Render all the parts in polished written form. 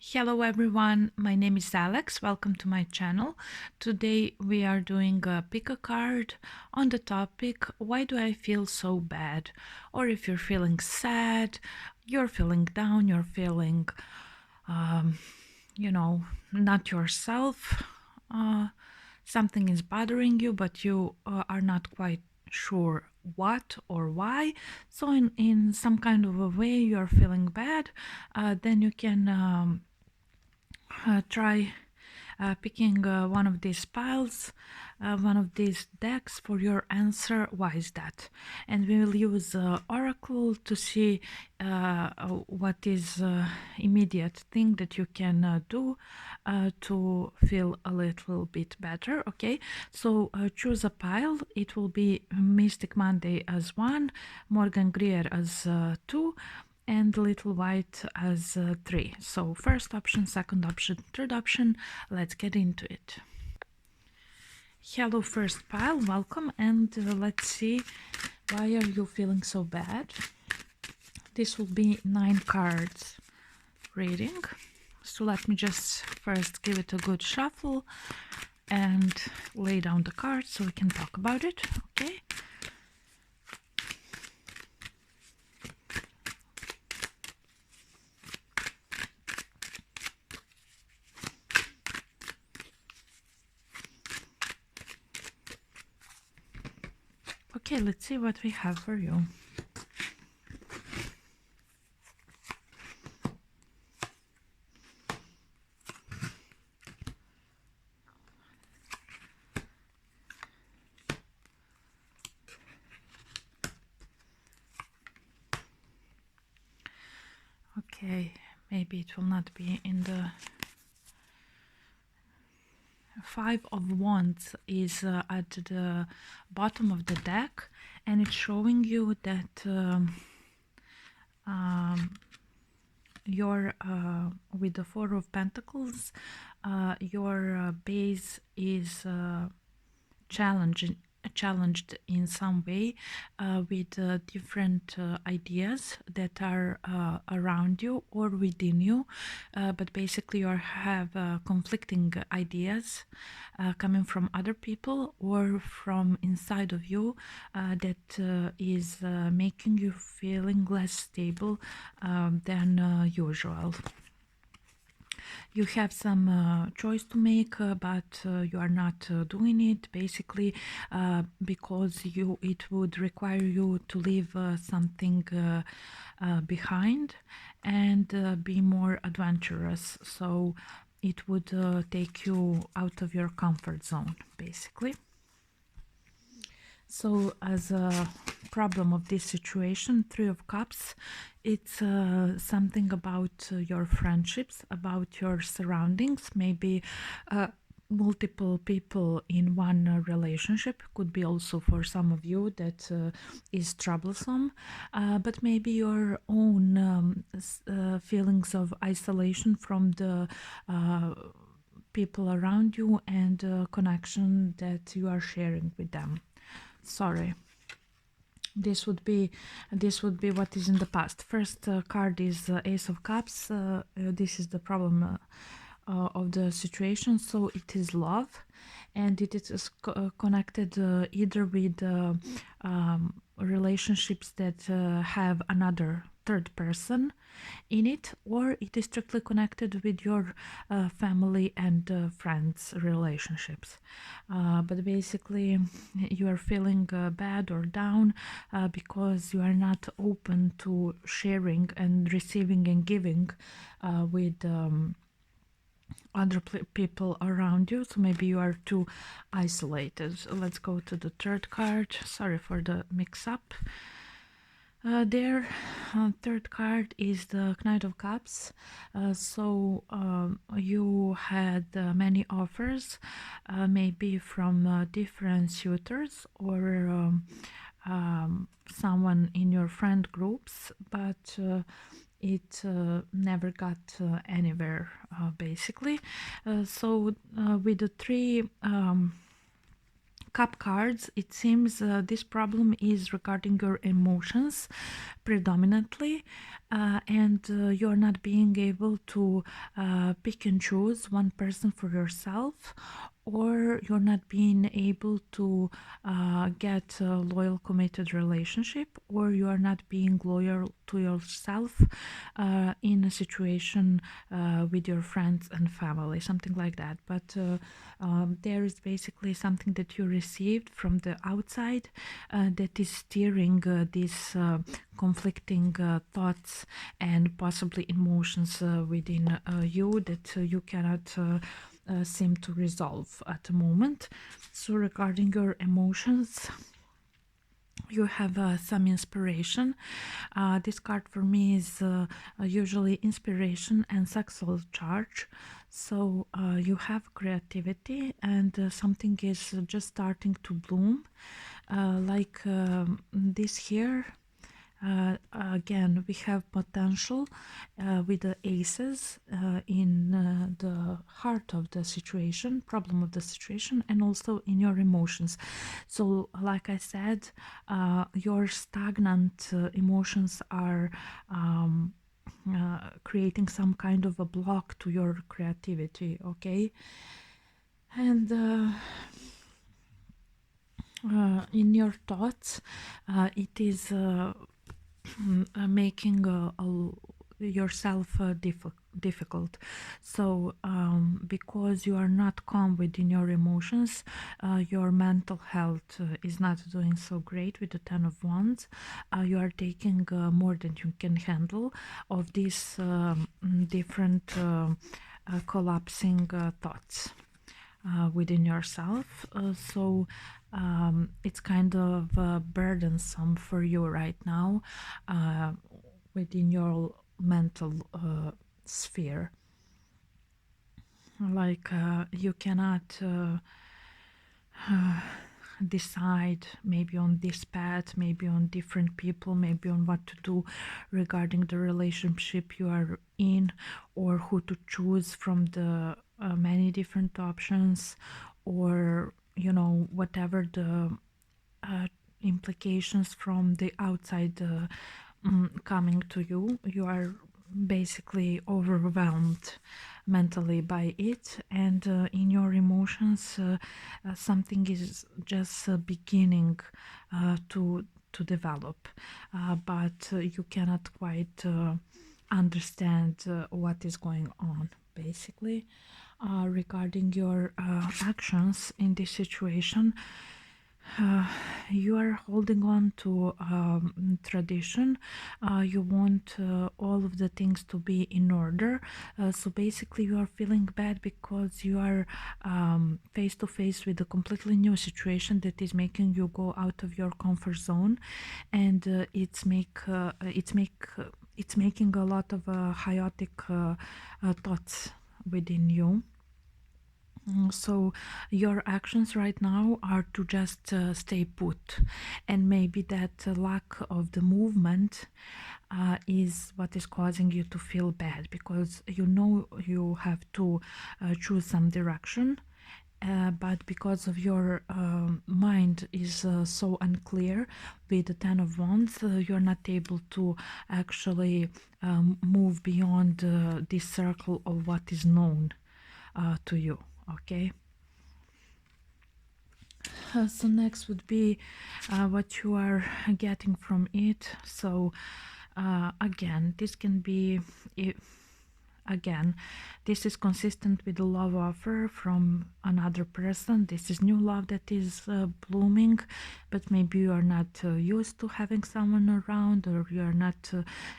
Hello everyone, my name is Alex. Welcome to my channel. Today we are doing a pick a card on the topic why do I feel so bad? Or if you're feeling sad, you're feeling down, you're feeling um, not yourself. Something is bothering you, but you are not quite sure what or why. So in some kind of a way you're feeling bad, then you can try picking one of these piles, one of these decks for your answer. Why is that? And we will use Oracle to see what is immediate thing that you can do to feel a little bit better. Okay, so choose a pile. It will be Mystic Monday as 1, Morgan Greer as 2, and Little White as 3. So first option, second option, third option. Let's get into it. Hello, first pile, welcome, and let's see why are you feeling so bad. This will be 9 cards reading. So let me just first give it a good shuffle and lay down the cards so we can talk about it. Okay. Okay, let's see what we have for you. Okay, maybe it will not be in the 5 of Wands is at the bottom of the deck, and it's showing you that your with the 4 of Pentacles, your base is challenged in some way with different ideas that are around you or within you, but basically you have conflicting ideas coming from other people or from inside of you that is making you feeling less stable than usual. You have some choice to make, but you are not doing it, basically because it would require you to leave something behind and be more adventurous. So it would take you out of your comfort zone, basically. So as a problem of this situation, 3 of Cups, it's something about your friendships, about your surroundings, maybe multiple people in one relationship. Could be also for some of you that is troublesome, but maybe your own feelings of isolation from the people around you and connection that you are sharing with them. Sorry, this would be what is in the past. First card is Ace of Cups. This is the problem of the situation, so it is love, and it is connected either with relationships that have another third person in it, or it is strictly connected with your family and friends relationships, but basically you are feeling bad or down because you are not open to sharing and receiving and giving with other people around you. So maybe you are too isolated. So let's go to the third card. Sorry for the mix-up. Third card is the Knight of Cups. So you had many offers, maybe from different suitors or someone in your friend groups, but it never got anywhere, basically. So with the 3 Cup cards, it seems this problem is regarding your emotions predominantly, and you're not being able to pick and choose one person for yourself, or you're not being able to get a loyal committed relationship, or you are not being loyal to yourself in a situation with your friends and family, something like that. But there is basically something that you received from the outside that is steering these conflicting thoughts and possibly emotions within you that you cannot seem to resolve at the moment. So regarding your emotions, you have some inspiration. This card for me is usually inspiration and sexual charge. So you have creativity, and something is just starting to bloom, like this here. Again, we have potential with the aces in the heart of the situation, problem of the situation, and also in your emotions. So, like I said, your stagnant emotions are creating some kind of a block to your creativity, okay? And in your thoughts, it is making yourself difficult. So because you are not calm within your emotions, your mental health is not doing so great. With the 10 of Wands, you are taking more than you can handle of these different collapsing thoughts within yourself. So it's kind of burdensome for you right now within your mental sphere. Like you cannot decide maybe on this path, maybe on different people, maybe on what to do regarding the relationship you are in, or who to choose from the many different options, or whatever the implications from the outside coming to you. You are basically overwhelmed mentally by it, and in your emotions something is just beginning to develop, but you cannot quite understand what is going on, basically. Regarding your actions in this situation, you are holding on to tradition. You want all of the things to be in order. So basically, you are feeling bad because you are face to face with a completely new situation that is making you go out of your comfort zone, and it's making a lot of chaotic thoughts within you. So your actions right now are to just stay put, and maybe that lack of the movement is what is causing you to feel bad, because you know you have to choose some direction, but because of your mind is so unclear with the 10 of Wands, you're not able to actually move beyond this circle of what is known to you. Okay, so next would be what you are getting from it. So again, this can be again, this is consistent with the love offer from another person. This is new love that is blooming, but maybe you are not used to having someone around, or you are not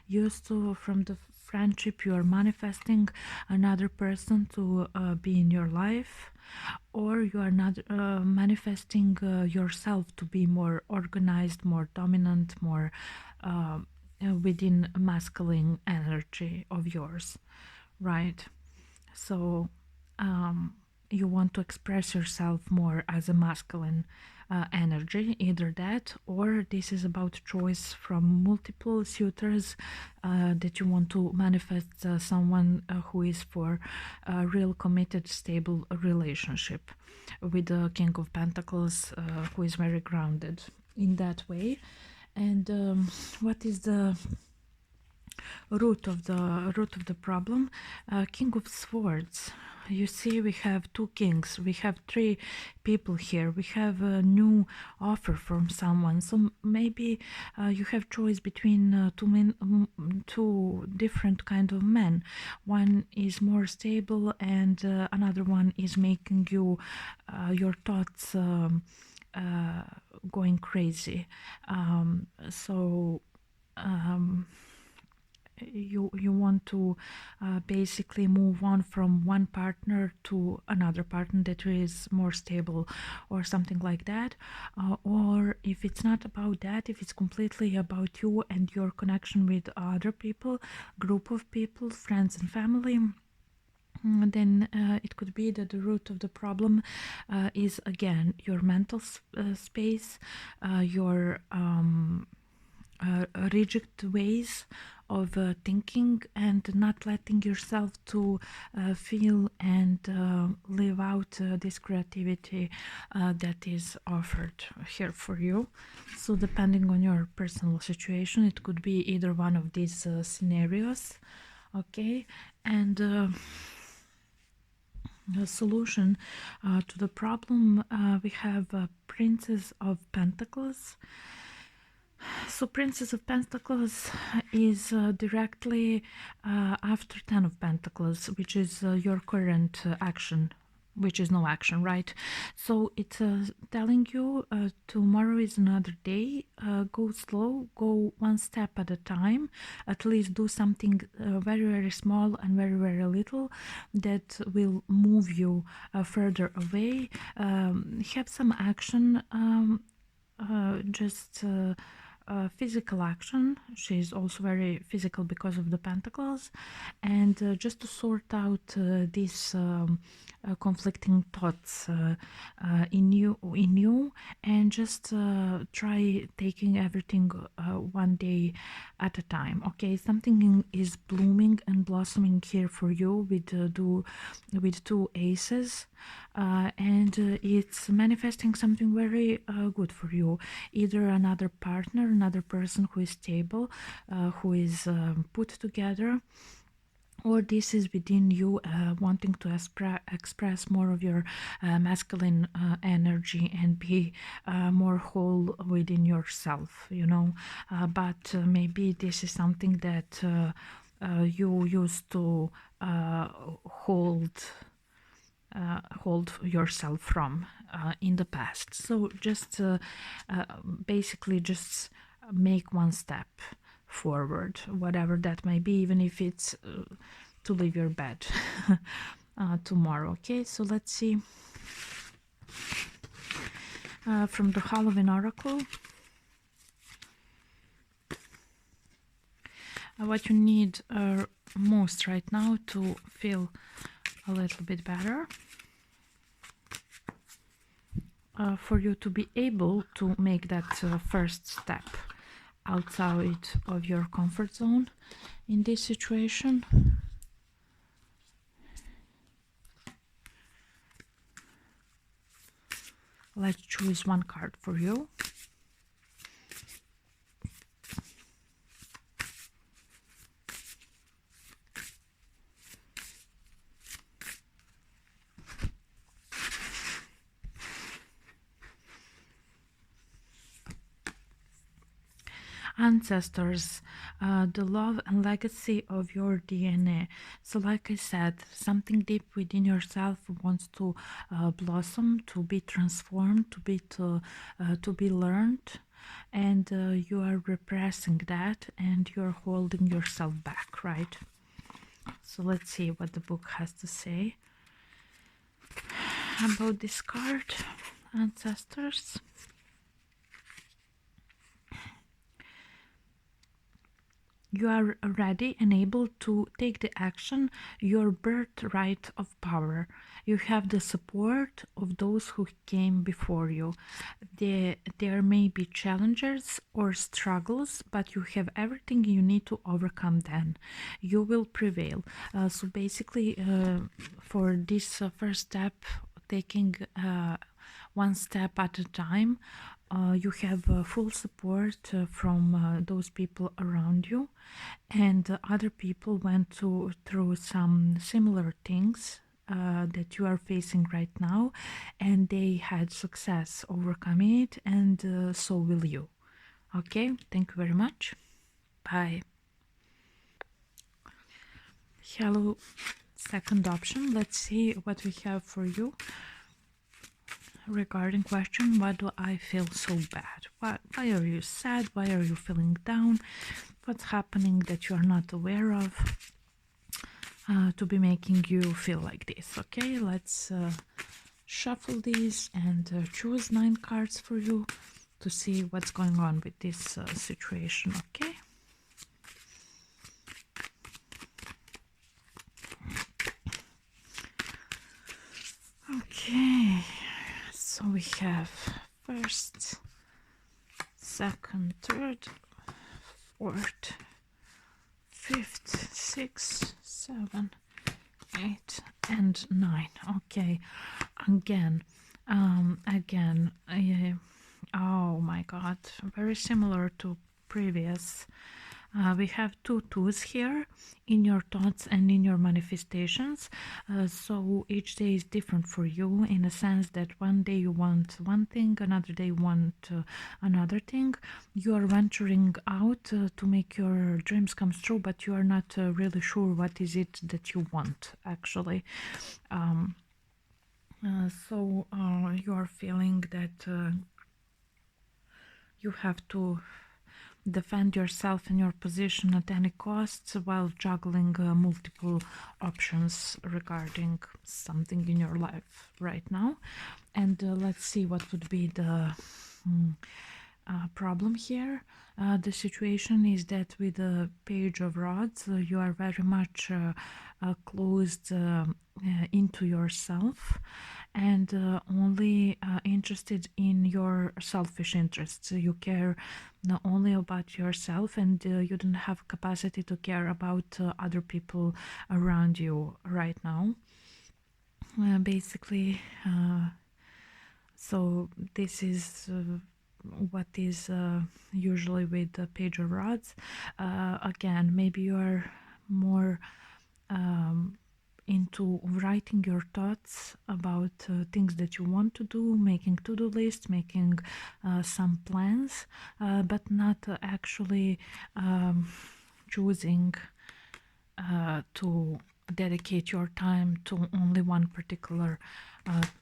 used to from the friendship. You are manifesting another person to be in your life, or you are not manifesting yourself to be more organized, more dominant, more within masculine energy of yours, right? So you want to express yourself more as a masculine energy, either that, or this is about choice from multiple suitors that you want to manifest someone who is for a real committed stable relationship with the King of Pentacles, who is very grounded in that way. And what is the root of the problem. King of Swords. You see, we have two kings, we have three people here, we have a new offer from someone. So maybe you have choice between two different kind of men. One is more stable, and another one is making you your thoughts going crazy. So you want to basically move on from one partner to another partner that is more stable or something like that. Or if it's not about that, if it's completely about you and your connection with other people, group of people, friends and family, then it could be that the root of the problem is again your mental space, your rigid ways of thinking, and not letting yourself to feel and live out this creativity that is offered here for you. So depending on your personal situation, it could be either one of these scenarios. Okay, and the solution to the problem, we have Princess of Pentacles. So Princess of Pentacles is directly after Ten of Pentacles, which is your current action, which is no action, right? So it's telling you tomorrow is another day. Go slow, go one step at a time. At least do something very, very small and very, very little that will move you further away. Have some action, just physical action. She's also very physical because of the pentacles, and just to sort out these conflicting thoughts in you, and just try taking everything one day at a time. Okay, something is blooming and blossoming here for you with two aces, and it's manifesting something very good for you. Either another partner, another person who is stable, who is put together, or this is within you wanting to express more of your masculine energy and be more whole within yourself, but maybe this is something that you used to hold yourself from in the past. So just basically just make one step forward, whatever that may be, even if it's to leave your bed tomorrow. Okay, so let's see from the Halloween Oracle what you need most right now to feel a little bit better, for you to be able to make that first step outside of your comfort zone in this situation. Let's choose one card for you. Ancestors, the love and legacy of your DNA. So like I said, something deep within yourself wants to blossom, to be transformed, to be learned, and you are repressing that, and you're holding yourself back, right? So let's see what the book has to say about this card, Ancestors. You are ready and able to take the action, your birthright of power. You have the support of those who came before you. There may be challenges or struggles, but you have everything you need to overcome them. You will prevail. So basically, for this first step, taking one step at a time, you have full support from those people around you, and other people went through some similar things that you are facing right now, and they had success overcoming it, and so will you. Okay, thank you very much. Bye. Hello, second option. Let's see what we have for you regarding question, why do I feel so bad? Why are you sad? Why are you feeling down? What's happening that you are not aware of to be making you feel like this? Okay, let's shuffle these and choose 9 cards for you to see what's going on with this situation. Okay. Okay, so we have first, second, third, fourth, fifth, sixth, 7, 8, and 9. Okay, again, oh my god, very similar to previous. We have 2 twos here in your thoughts and in your manifestations. So each day is different for you, in a sense that one day you want one thing, another day you want another thing. You are venturing out to make your dreams come true, but you are not really sure what is it that you want actually. So you are feeling that you have to defend yourself and your position at any cost while juggling multiple options regarding something in your life right now. And let's see what would be the problem here. The situation is that with the Page of Rods, you are very much closed into yourself and only interested in your selfish interests. You care not only about yourself, and you don't have capacity to care about other people around you right now. Basically, so this is what is usually with the Page of Rods. Again, maybe you are more into writing your thoughts about things that you want to do, making to-do lists, making some plans, but not actually choosing to dedicate your time to only one particular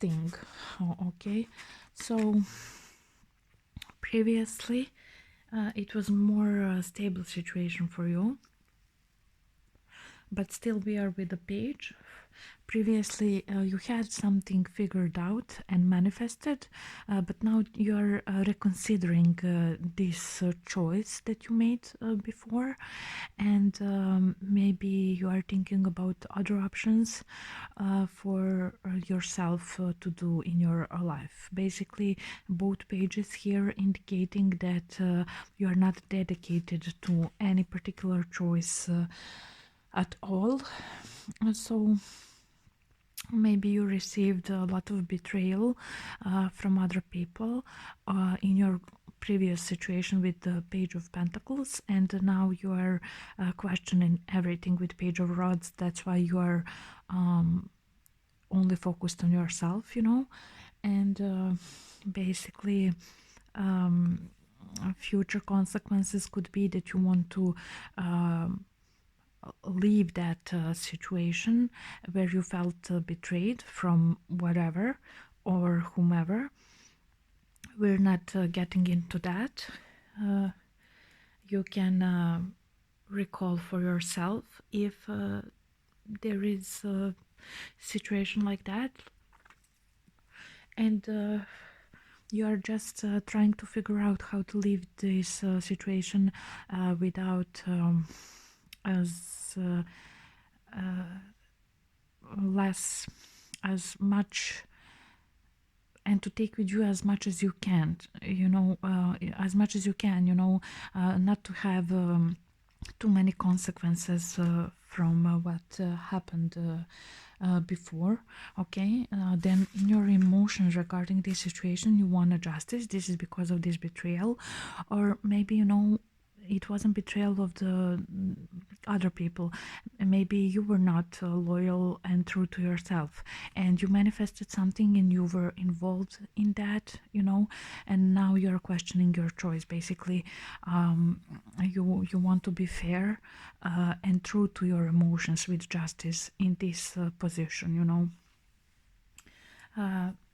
thing. Okay, so previously it was more stable situation for you, but still we are with the page. Previously you had something figured out and manifested, but now you're reconsidering this choice that you made before, and maybe you are thinking about other options for yourself to do in your life. Basically, both pages here indicating that you are not dedicated to any particular choice at all. So maybe you received a lot of betrayal from other people in your previous situation with the Page of Pentacles, and now you are questioning everything with Page of Rods. That's why you are only focused on yourself, you know. And basically future consequences could be that you want to leave that situation where you felt betrayed from whatever or whomever. We're not getting into that. You can recall for yourself if there is a situation like that, and you are just trying to figure out how to leave this situation without as less, as much, and to take with you as much as you can, you know, as much as you can, you know, not to have too many consequences from what happened before. Okay, then in your emotions regarding this situation you want a justice. This is because of this betrayal, or maybe it wasn't betrayal of the other people. Maybe you were not loyal and true to yourself, and you manifested something and you were involved in that, and now you're questioning your choice. Basically, you want to be fair and true to your emotions with justice in this position.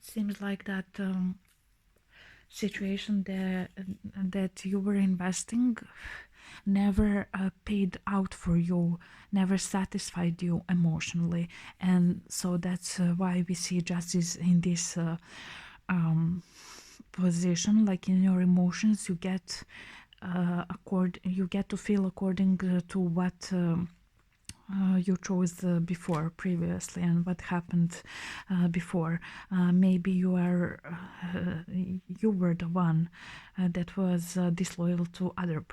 Seems like that situation that you were investing never paid out for you, never satisfied you emotionally, and so that's why we see justice in this position. Like in your emotions, you get you get to feel according to what you chose before previously and what happened before. Maybe you were the one that was disloyal to other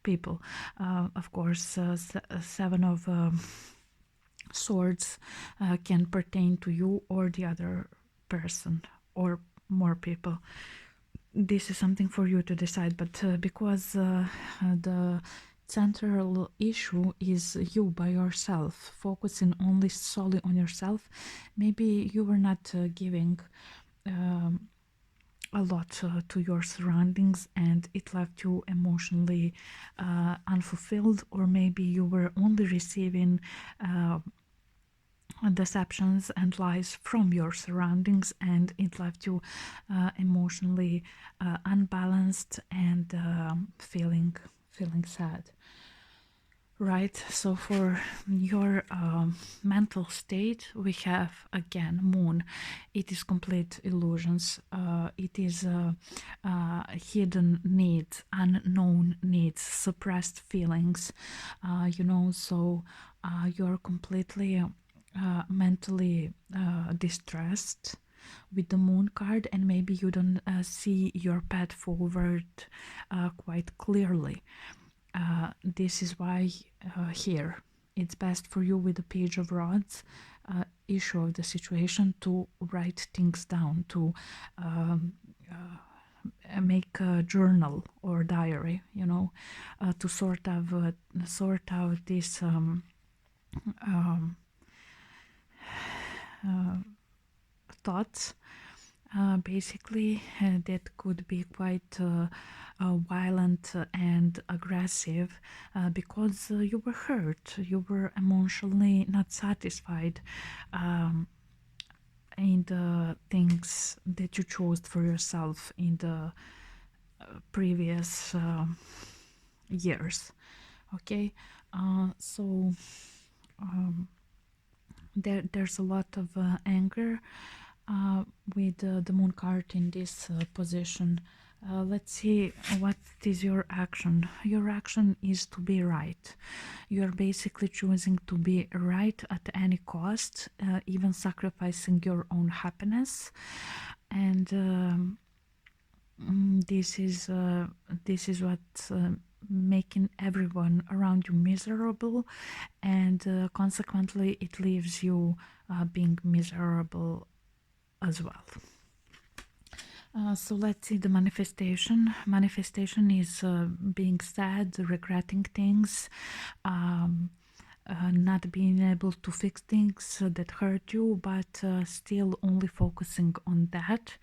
people. Of course, seven of swords can pertain to you or the other person or more people. This is something for you to decide, but because the central issue is you by yourself, focusing only solely on yourself, maybe you were not giving a lot to your surroundings, and it left you emotionally unfulfilled, or maybe you were only receiving deceptions and lies from your surroundings, and it left you emotionally unbalanced and feeling sad. Right, so for your mental state, we have again moon. It is complete illusions. It is hidden needs, unknown needs, suppressed feelings. So you're completely mentally distressed with the moon card, and maybe you don't see your path forward quite clearly. This is why here it's best for you with the page of rods issue of the situation to write things down, to make a journal or diary, to sort out this thoughts. Basically, that could be quite violent and aggressive because you were hurt, you were emotionally not satisfied in the things that you chose for yourself in the previous years. Okay, so there's a lot of anger with the moon card in this position. Let's see what is your action. Your action is to be right. You're basically choosing to be right at any cost, even sacrificing your own happiness. And this is what's making everyone around you miserable, and consequently it leaves you being miserable as well. So let's see the manifestation. Manifestation is being sad, regretting things, not being able to fix things that hurt you, but still only focusing on that.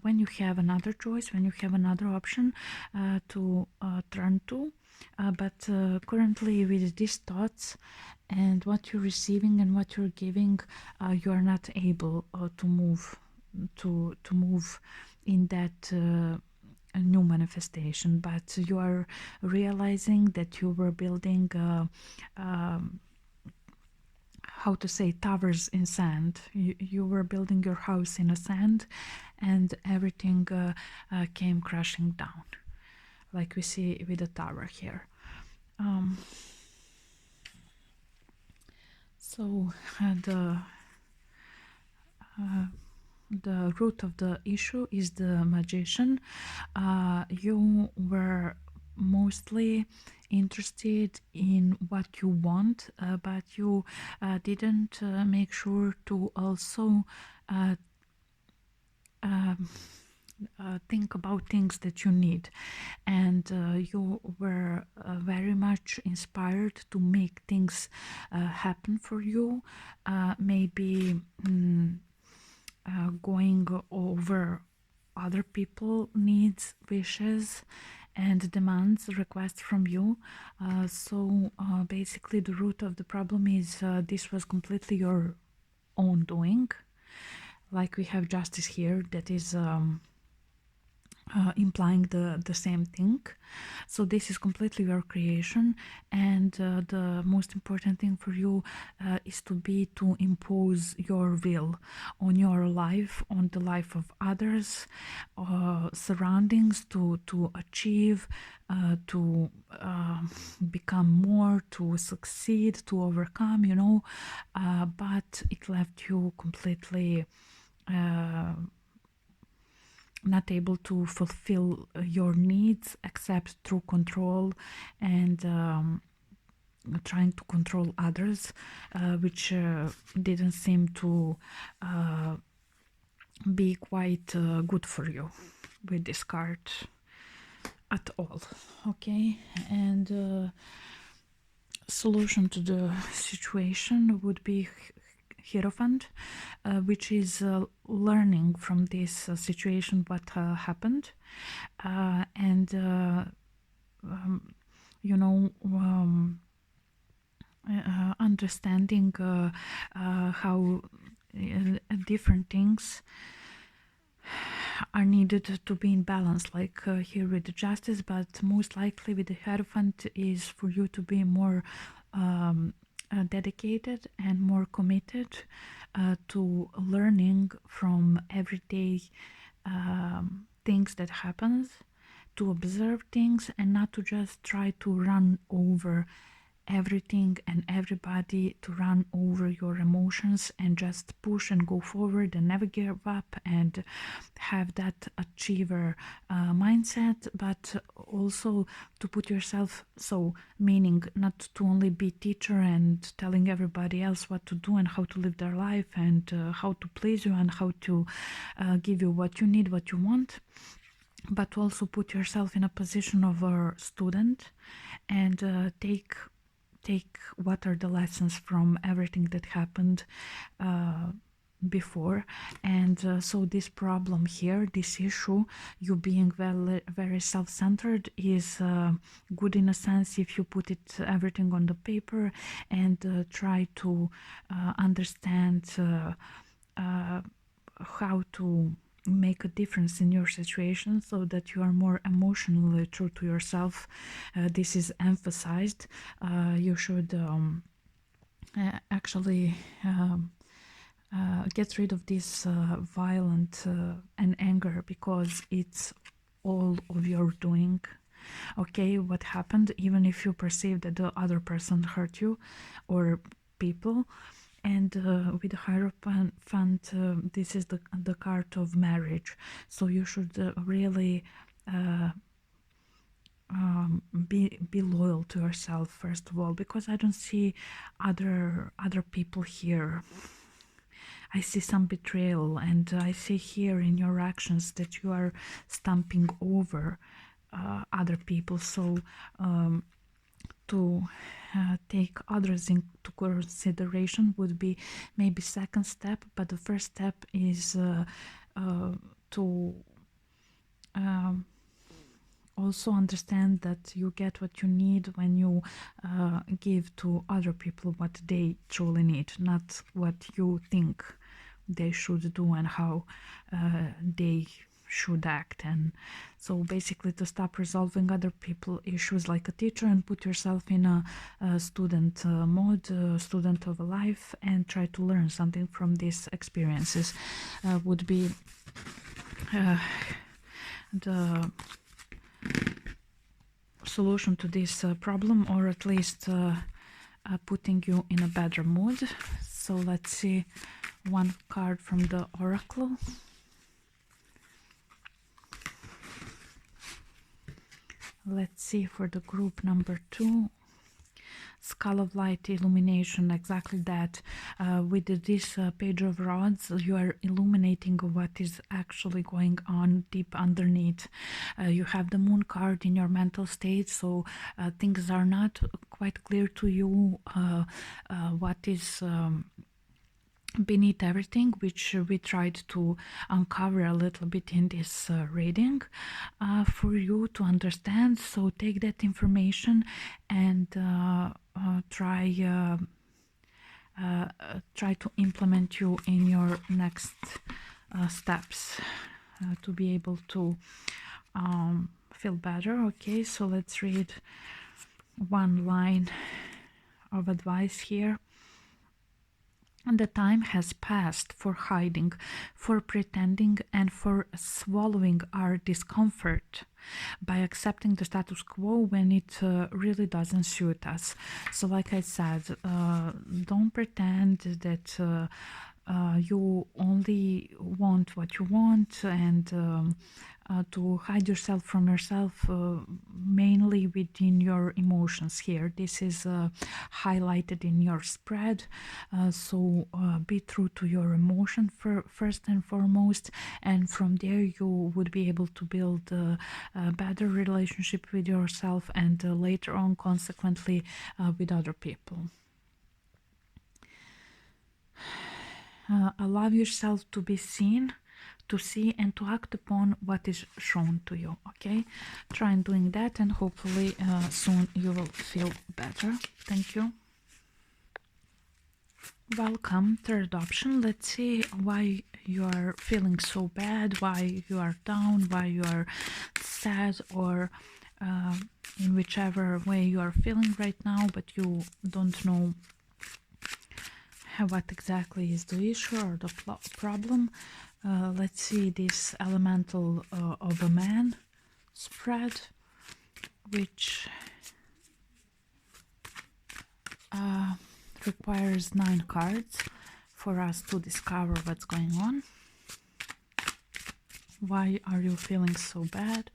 When you have another choice, when you have another option to turn to, but currently with these thoughts and what you're receiving and what you're giving, you are not able to move in that a new manifestation, but you are realizing that you were building how to say, towers in sand. You were building your house in a sand, and everything came crashing down, like we see with the tower here. So the root of the issue is the magician. You were mostly interested in what you want, but you didn't make sure to also uh, um, think about things that you need, and you were very much inspired to make things happen for you, maybe going over other people needs, wishes and demands, requests from you. So basically the root of the problem is this was completely your own doing. Like we have justice here, that is implying the same thing. So this is completely your creation, and the most important thing for you is to impose your will on your life, on the life of others, surroundings, to achieve, to become more, to succeed, to overcome, but it left you completely not able to fulfill your needs except through control and trying to control others, which didn't seem to be quite good for you with this card at all. Okay, and solution to the situation would be Hierophant, which is learning from this situation what happened, and understanding how different things are needed to be in balance, like here with the justice, but most likely with the Hierophant is for you to be more dedicated and more committed to learning from everyday things that happens, to observe things and not to just try to run over everything and everybody, to run over your emotions and just push and go forward and never give up and have that achiever mindset, but also to put yourself, so meaning not to only be teacher and telling everybody else what to do and how to live their life and how to please you and how to give you what you need, what you want, but also put yourself in a position of a student and take what are the lessons from everything that happened before. And so this problem here, this issue, you being very self-centered, is good in a sense if you put it everything on the paper and try to understand how to make a difference in your situation so that you are more emotionally true to yourself. This is emphasized. You should actually get rid of this violent and anger, because it's all of your doing. Okay, what happened, even if you perceive that the other person hurt you or people. And with the Hierophant, this is the card of marriage. So you should really be loyal to yourself first of all, because I don't see other people here. I see some betrayal, and I see here in your actions that you are stamping over other people. So to take others into consideration would be maybe second step, but the first step is to also understand that you get what you need when you give to other people what they truly need, not what you think they should do and how they should act. And so basically to stop resolving other people issues like a teacher and put yourself in a student mode, student of a life, and try to learn something from these experiences would be the solution to this problem, or at least putting you in a better mood. So let's see one card from the oracle. Let's see for the group number 2. Skull of light illumination, exactly that. With this page of rods, you are illuminating what is actually going on deep underneath. You have the moon card in your mental state, so things are not quite clear to you what is beneath everything, which we tried to uncover a little bit in this reading for you to understand. So take that information and try to implement you in your next steps to be able to feel better. Okay, so let's read one line of advice here. The time has passed for hiding, for pretending, and for swallowing our discomfort by accepting the status quo when it really doesn't suit us. So like I said, don't pretend that you only want what you want, and to hide yourself from yourself mainly within your emotions here. This is highlighted in your spread, so be true to your emotion first and foremost, and from there you would be able to build a better relationship with yourself, and later on consequently with other people. Allow yourself to be seen, to see, and to act upon what is shown to you. Okay, try doing that, and hopefully soon you will feel better. Thank you. Welcome, third option. Let's see why you are feeling so bad, why you are down, why you are sad, or in whichever way you are feeling right now, but you don't know what exactly is the issue or the problem. Let's see this elemental of a man spread, which requires 9 cards for us to discover what's going on. Why are you feeling so bad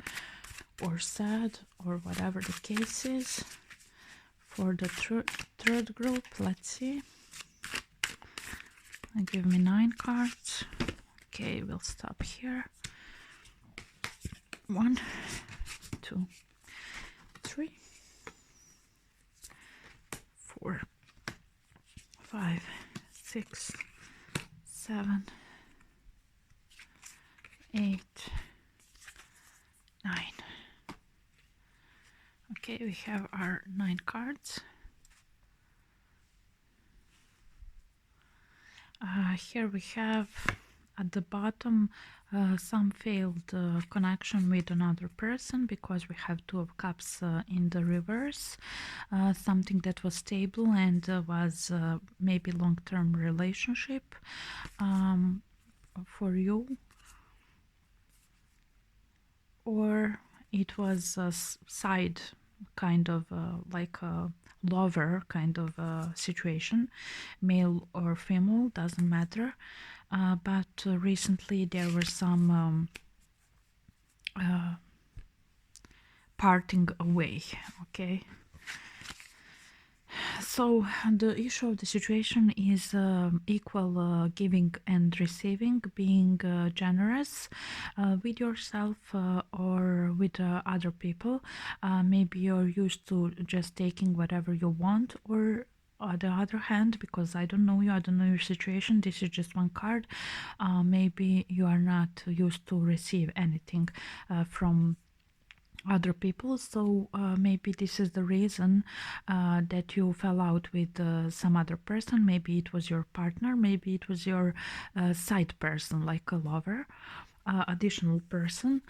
or sad, or whatever the case is? For the third group, let's see. Give me 9 cards. Okay, we'll stop here. 1, 2, 3, 4, 5, 6, 7, 8, 9. Okay, we have our 9 cards. Here we have at the bottom some failed connection with another person, because we have 2 of cups in the reverse. Something that was stable and was maybe long-term relationship for you, or it was a side kind of like a lover kind of situation, male or female, doesn't matter. But recently there were some parting away. Okay, so the issue of the situation is equal giving and receiving, being generous with yourself or with other people. Maybe you're used to just taking whatever you want, or on the other hand, because I don't know you, I don't know your situation, this is just one card, maybe you are not used to receive anything from other people. So maybe this is the reason that you fell out with some other person. Maybe it was your partner, maybe it was your side person, like a lover, additional person,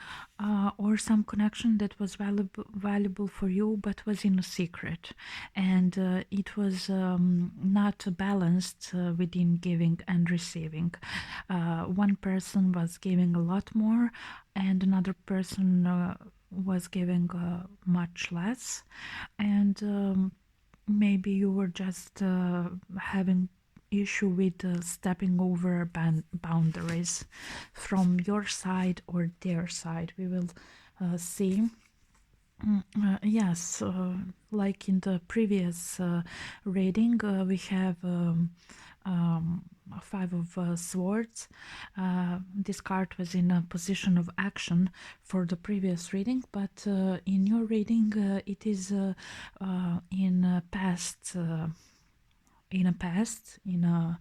or some connection that was valuable for you but was in a secret, and it was not balanced within giving and receiving. One person was giving a lot more, and another person was giving much less, and maybe you were just having issue with stepping over boundaries from your side or their side. We will see Yes, like in the previous reading, we have um, Five of Swords. This card was in a position of action for the previous reading, but in your reading, it is in a past. In a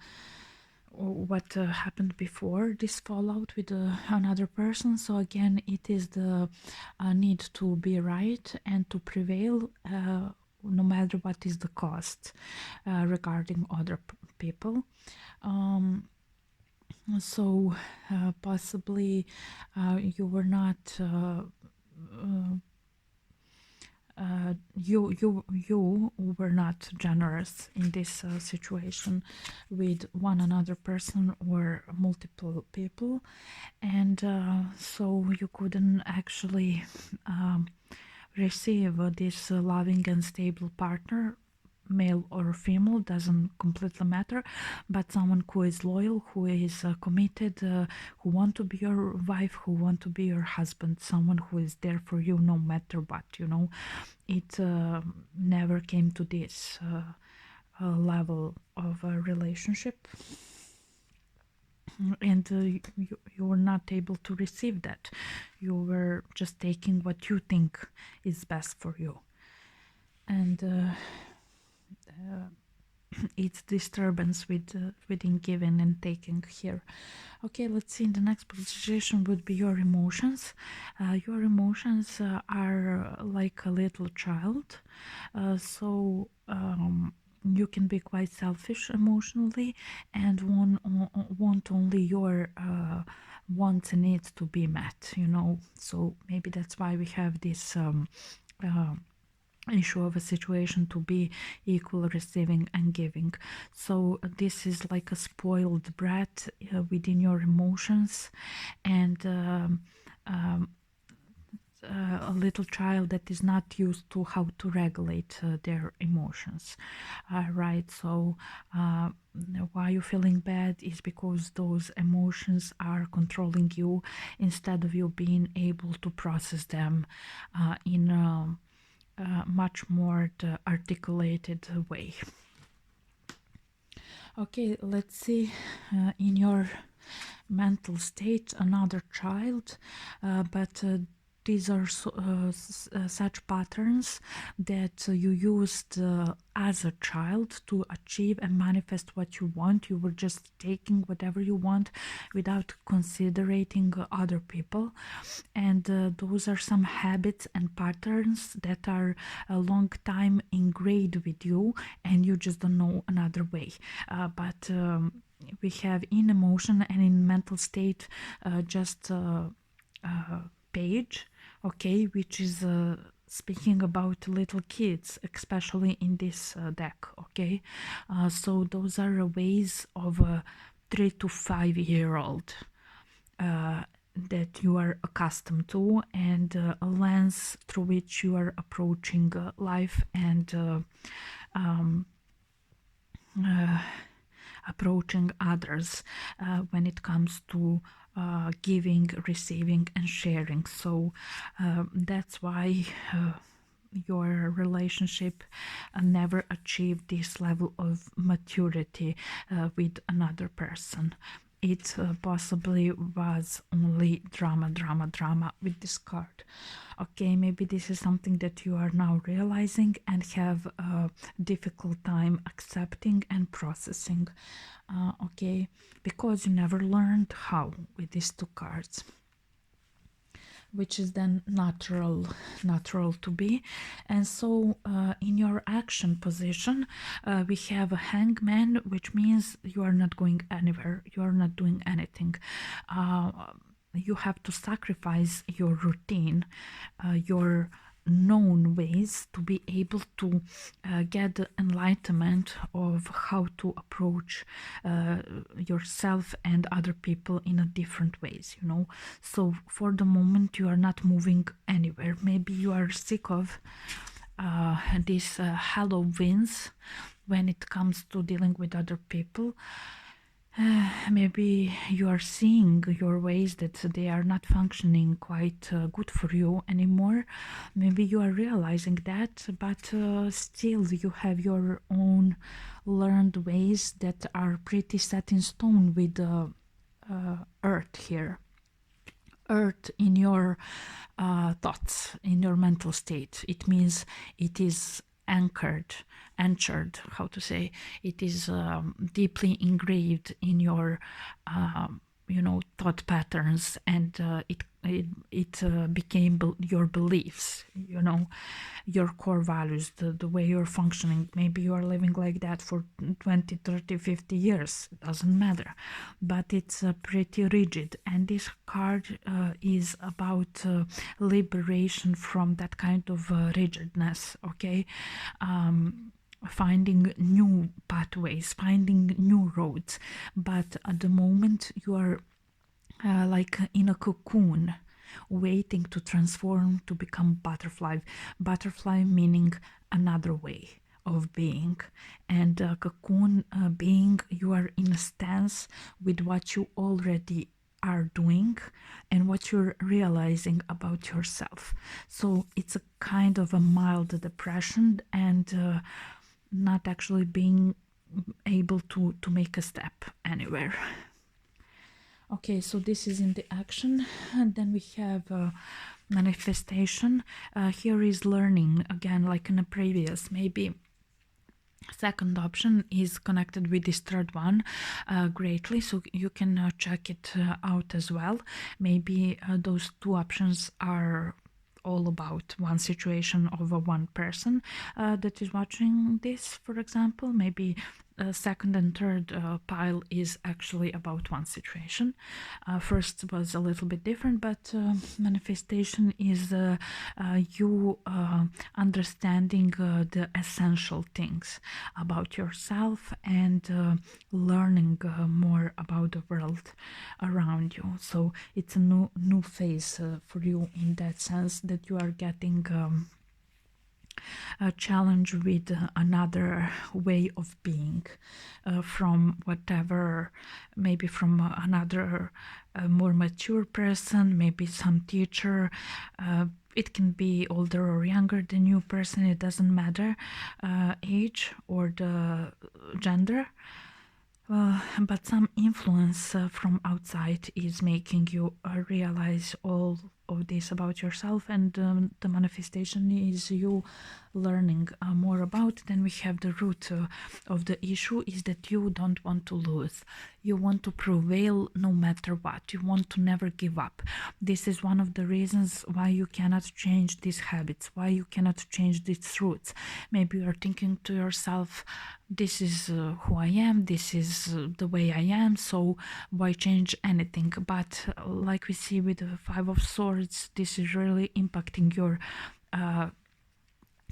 what happened before this fallout with another person. So again, it is the need to be right and to prevail, no matter what is the cost, regarding other people. um, so possibly you were not you were not generous in this situation with one another person or multiple people, and so you couldn't actually receive this loving and stable partner, male or female, doesn't completely matter, but someone who is loyal, who is committed, who want to be your wife, who want to be your husband, someone who is there for you no matter what, it never came to this level of a relationship, and you were not able to receive that. You were just taking what you think is best for you, and it's disturbance within giving and taking here. Okay, let's see. In the next position would be your emotions. Your emotions are like a little child, so you can be quite selfish emotionally and want only your wants and needs to be met, so maybe that's why we have this uh, issue of a situation to be equal receiving and giving. So this is like a spoiled brat within your emotions, and a little child that is not used to how to regulate their emotions, right? So why you're feeling bad is because those emotions are controlling you instead of you being able to process them in much more articulated way. Okay, let's see. In your mental state, another child, but these are such patterns that you used as a child to achieve and manifest what you want. You were just taking whatever you want without considering other people, and those are some habits and patterns that are a long time ingrained with you, and you just don't know another way. But we have in emotion and in mental state just page, okay, which is speaking about little kids, especially in this deck, okay. So those are ways of a 3 to 5 year old that you are accustomed to, and a lens through which you are approaching life and approaching others when it comes to giving, receiving, and sharing. So that's why your relationship never achieved this level of maturity with another person. It possibly was only drama, drama, drama with this card. Okay, maybe this is something that you are now realizing and have a difficult time accepting and processing. Okay, because you never learned how with these two cards, which is then natural to be. And so in your action position, we have a hangman, which means you are not going anywhere, you are not doing anything. You have to sacrifice your routine, your known ways, to be able to get the enlightenment of how to approach yourself and other people in a different ways, so for the moment you are not moving anywhere. Maybe you are sick of these hollow winds when it comes to dealing with other people, Maybe you are seeing your ways that they are not functioning quite good for you anymore. Maybe you are realizing that, but still you have your own learned ways that are pretty set in stone with the earth here. Earth in your thoughts, in your mental state. It means it is anchored, how to say, it is deeply engraved in your thought patterns, and it became your beliefs, your core values, the way you're functioning. Maybe you are living like that for 20, 30, 50 years, it doesn't matter, but it's pretty rigid, and this card is about liberation from that kind of rigidness, okay? Finding new pathways, finding new roads, but at the moment you are like in a cocoon, waiting to transform to become butterfly. Butterfly meaning another way of being, and cocoon being you are in a stance with what you already are doing and what you're realizing about yourself. So it's a kind of a mild depression, and not actually being able to make a step anywhere. Okay, so this is in the action, and then we have manifestation. Here is learning again, like in the previous. Maybe second option is connected with this third one greatly, so you can check it out as well. Maybe those two options are all about one situation of one person that is watching this, for example. Maybe second and third pile is actually about one situation. First was a little bit different, but manifestation is you understanding the essential things about yourself and learning more about the world around you. So it's a new phase for you in that sense, that you are getting a challenge with another way of being, from whatever, maybe from another more mature person, maybe some teacher. It can be older or younger than you person, it doesn't matter age or the gender. But some influence from outside is making you realize all of this about yourself, and the manifestation is you learning more about. Then we have the root of the issue is that you don't want to lose. You want to prevail no matter what. You want to never give up. This is one of the reasons why you cannot change these habits, why you cannot change these roots. Maybe you're thinking to yourself, this is who I am, this is the way I am, so why change anything? But like we see with the Five of Swords, this is really impacting your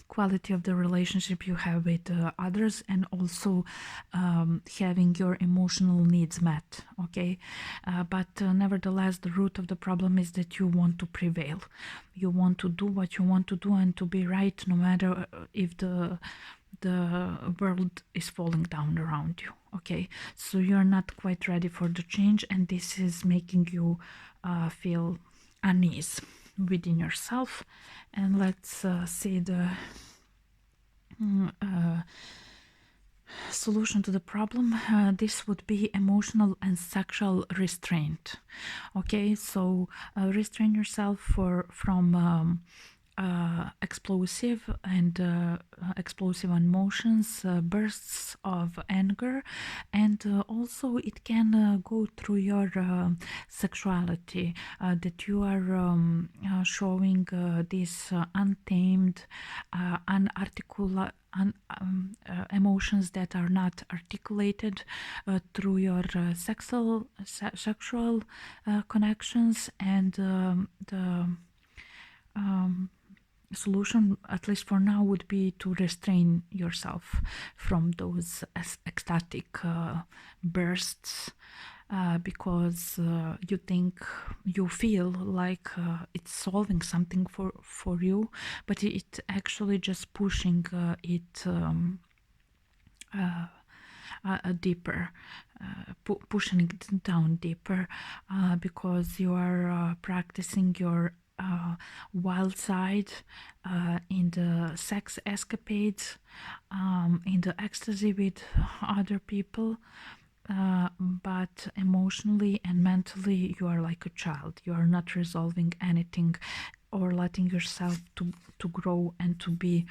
quality of the relationship you have with others, and also having your emotional needs met, okay? But nevertheless, the root of the problem is that you want to prevail. You want to do what you want to do and to be right, no matter if the world is falling down around you, okay? So you're not quite ready for the change, and this is making you feel unease within yourself. And let's see the solution to the problem. This would be emotional and sexual restraint, okay? So restrain yourself from explosive emotions, bursts of anger, and also it can go through your sexuality, that you are showing this untamed, unarticulate emotions that are not articulated through your sexual connections, and the solution, at least for now, would be to restrain yourself from those ecstatic bursts, because you feel like it's solving something for you, but it actually just pushing it deeper. pushing it down deeper, because you are practicing your wild side in the sex escapades, in the ecstasy with other people, but emotionally and mentally you are like a child. You are not resolving anything or letting yourself to grow and to be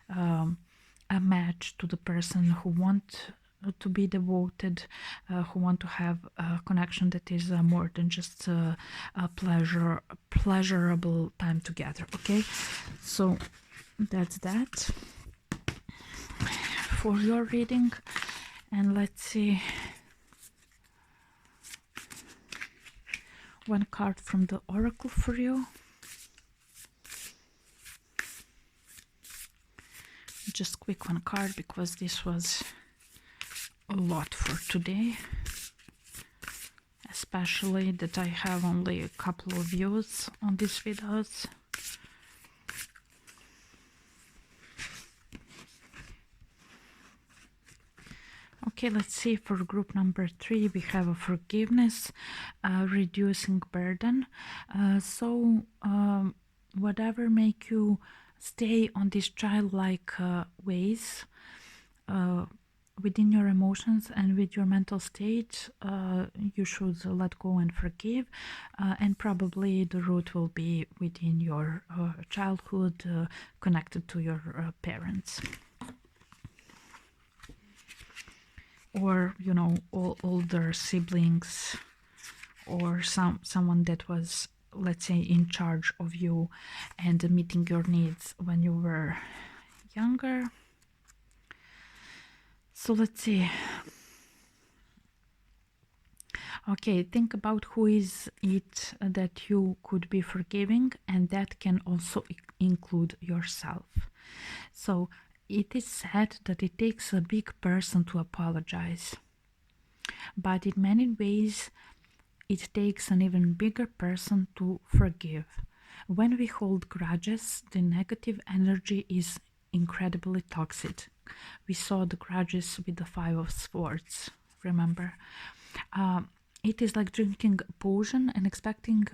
a match to the person who want to be devoted, who want to have a connection that is more than just a pleasurable time together. Okay, so that's that for your reading. And let's see one card from the oracle for you. Just quick one card because this was a lot for today, especially that I have only a couple of views on these videos. Okay, let's see, for group number 3 we have a forgiveness, reducing burden. So whatever make you stay on these childlike ways within your emotions and with your mental state, you should let go and forgive, and probably the root will be within your childhood, connected to your parents, or you know, older siblings, or someone that was, let's say, in charge of you and meeting your needs when you were younger. So let's see. Okay, think about who is it that you could be forgiving, and that can also include yourself. So it is said that it takes a big person to apologize, but in many ways it takes an even bigger person to forgive. When we hold grudges, the negative energy is incredibly toxic. We saw the grudges with the Five of Swords, remember? It is like drinking poison and expecting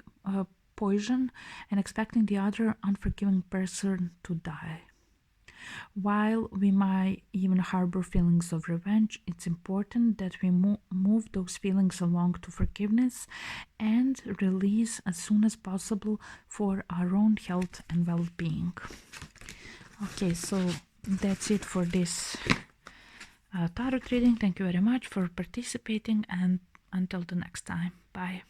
poison and expecting the other unforgiving person to die. While we might even harbor feelings of revenge, it's important that we move those feelings along to forgiveness and release as soon as possible for our own health and well-being. Okay, so that's it for this tarot reading. Thank you very much for participating, and until the next time. Bye.